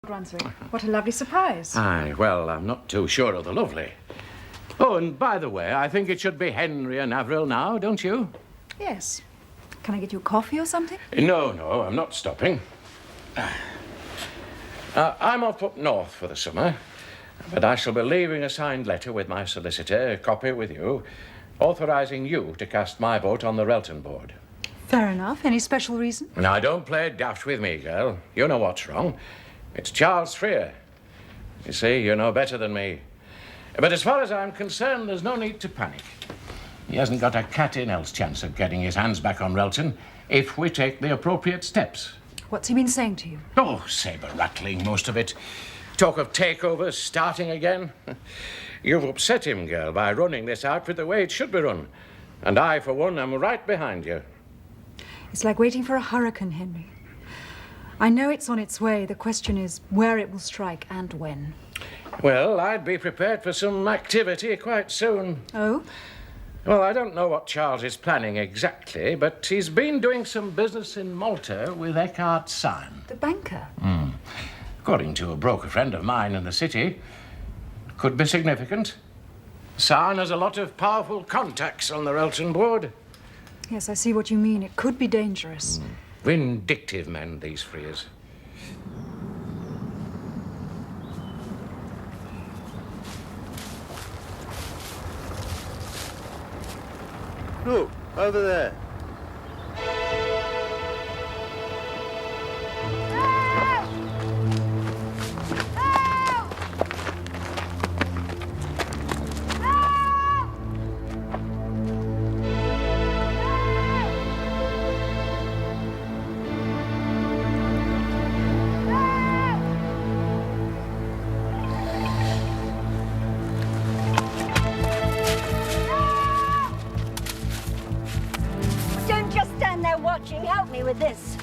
Brunswick. What a lovely surprise. Aye, well, I'm not too sure of the lovely. Oh, and by the way, I think it should be Henry and Avril now, don't you? Yes. Can I get you a coffee or something? No, I'm not stopping. I'm off up north for the summer, but I shall be leaving a signed letter with my solicitor, a copy with you, authorising you to cast my vote on the Relton board. Fair enough. Any special reason? Now, don't play daft with me, girl. You know what's wrong. It's Charles Freer. You see, you know better than me. But as far as I'm concerned, there's no need to panic. He hasn't got a cat in hell's chance of getting his hands back on Relton if we take the appropriate steps. What's he been saying to you? Oh, saber-rattling, most of it. Talk of takeovers starting again. You've upset him, girl, by running this outfit the way it should be run. And I, for one, am right behind you. It's like waiting for a hurricane, Henry. I know it's on its way. The question is where it will strike and when. Well, I'd be prepared for some activity quite soon. Oh? Well, I don't know what Charles is planning exactly, but he's been doing some business in Malta with Eckhart Sahn. The banker? According to a broker friend of mine in the city. Could be significant. Sahn has a lot of powerful contacts on the Relton board. Yes, I see what you mean. It could be dangerous. Vindictive men, these Freers. Look, over there. Help me with this.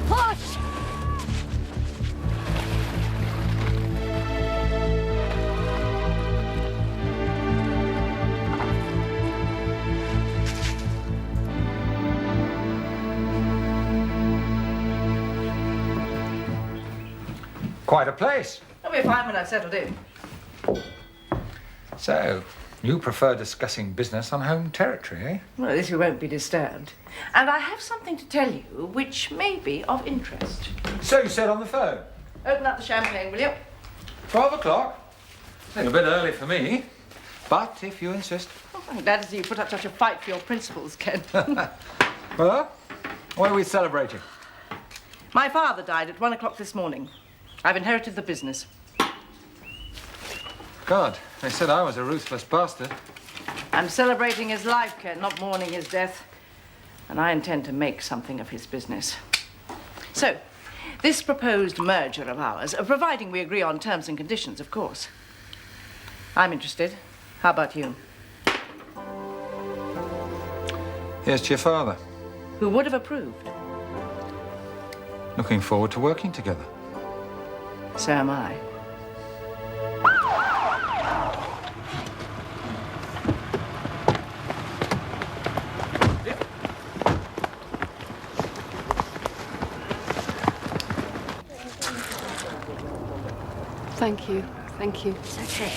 Push! Quite a place. I'll be fine when I've settled in. So, you prefer discussing business on home territory, eh? Well, this you won't be disturbed. And I have something to tell you which may be of interest. So you said on the phone. Open up the champagne, will you? 12 o'clock. A little bit early for me, but if you insist. Oh, I'm glad to see you put up such a fight for your principles, Ken. Well, what are we celebrating? My father died at 1 o'clock this morning. I've inherited the business. God, they said I was a ruthless bastard. I'm celebrating his life, Ken, not mourning his death. And I intend to make something of his business. So, this proposed merger of ours, providing we agree on terms and conditions, of course. I'm interested. How about you? Here's to your father. Who would have approved? Looking forward to working together. So am I. Thank you. Thank you. It's okay.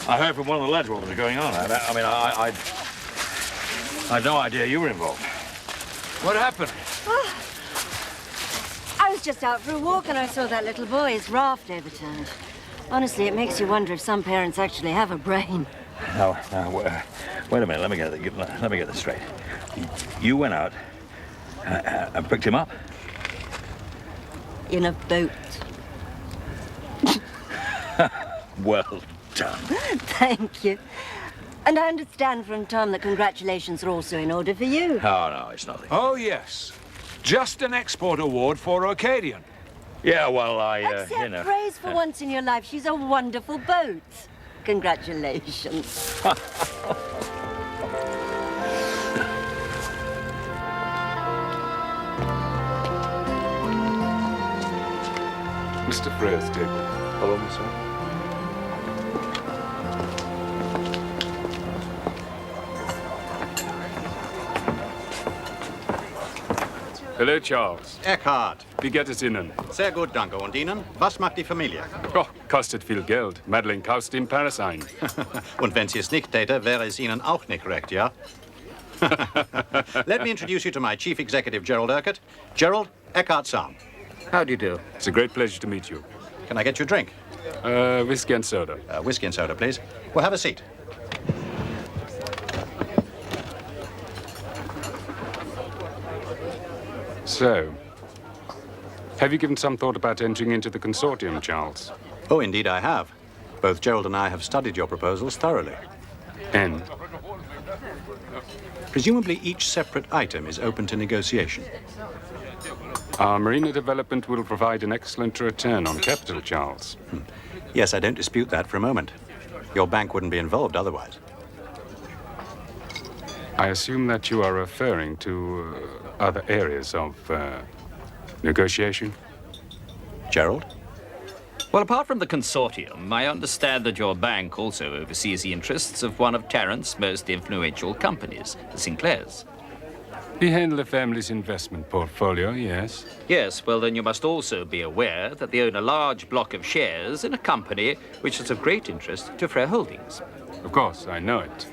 I heard from one of the lads what was going on. I had no idea you were involved. What happened? I was just out for a walk and I saw that little boy, his raft overturned. Honestly, it makes you wonder if some parents actually have a brain. Now, wait a minute. Let me get this straight. You went out and picked him up? In a boat. Well done. Thank you. And I understand from Tom that congratulations are also in order for you. Oh, no, it's nothing. Oh, yes. Just an export award for Arcadian. Yeah, well, Accept praise for once in your life. She's a wonderful boat. Congratulations. Mr. Freer's table. Follow me, sir. Hello, Charles. Eckhart. Wie geht es Ihnen? Sehr gut, danke. Und Ihnen? Was macht die Familie? Oh, kostet viel Geld. Madeleine kaust in Paris ein. Und wenn sie es nicht täte, wäre es Ihnen auch nicht recht, ja? Let me introduce you to my chief executive, Gerald Urquhart. Gerald, Eckhart Sam. How do you do? It's a great pleasure to meet you. Can I get you a drink? Whiskey and soda. Whiskey and soda, please. Well, have a seat. So, have you given some thought about entering into the consortium, Charles? Oh, indeed I have. Both Gerald and I have studied your proposals thoroughly. And? Presumably each separate item is open to negotiation. Our marina development will provide an excellent return on capital, Charles. Yes, I don't dispute that for a moment. Your bank wouldn't be involved otherwise. I assume that you are referring to other areas of negotiation? Gerald? Well, apart from the consortium, I understand that your bank also oversees the interests of one of Tarrant's most influential companies, the Sinclairs. We handle the family's investment portfolio, yes. Yes, well, then you must also be aware that they own a large block of shares in a company which is of great interest to Frere Holdings. Of course, I know it.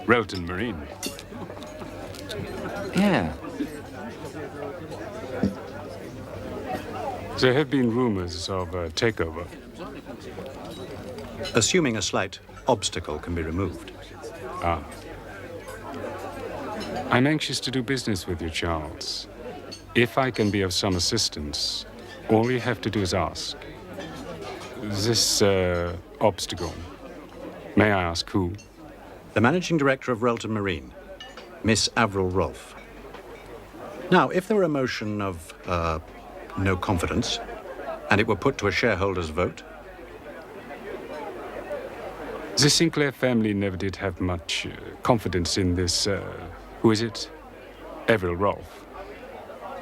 Relton Marine. Yeah. There have been rumors of a takeover. Assuming a slight obstacle can be removed. Ah. I'm anxious to do business with you, Charles. If I can be of some assistance, all you have to do is ask. This obstacle, may I ask who? The managing director of Relton Marine, Miss Avril Rolfe. Now, if there were a motion of no confidence, and it were put to a shareholders' vote? The Sinclair family never did have much confidence in this, who is it? Avril Rolfe.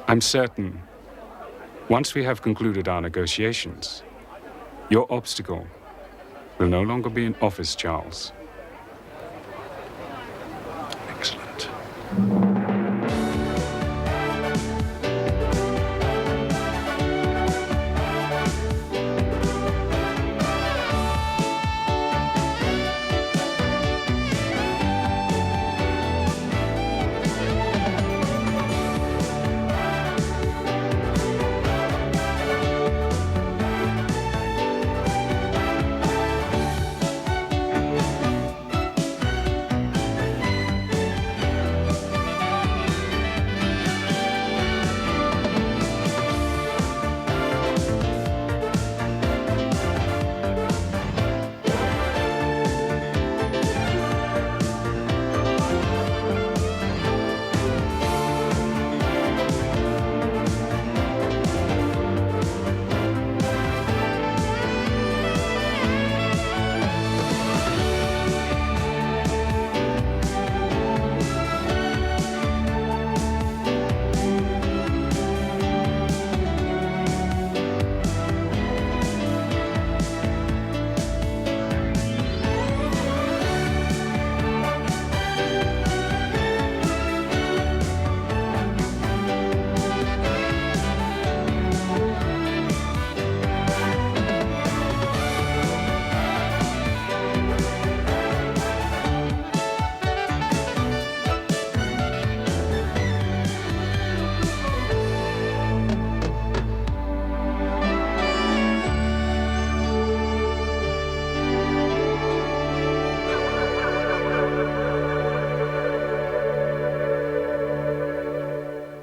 I'm certain, once we have concluded our negotiations, your obstacle will no longer be in office, Charles. Excellent.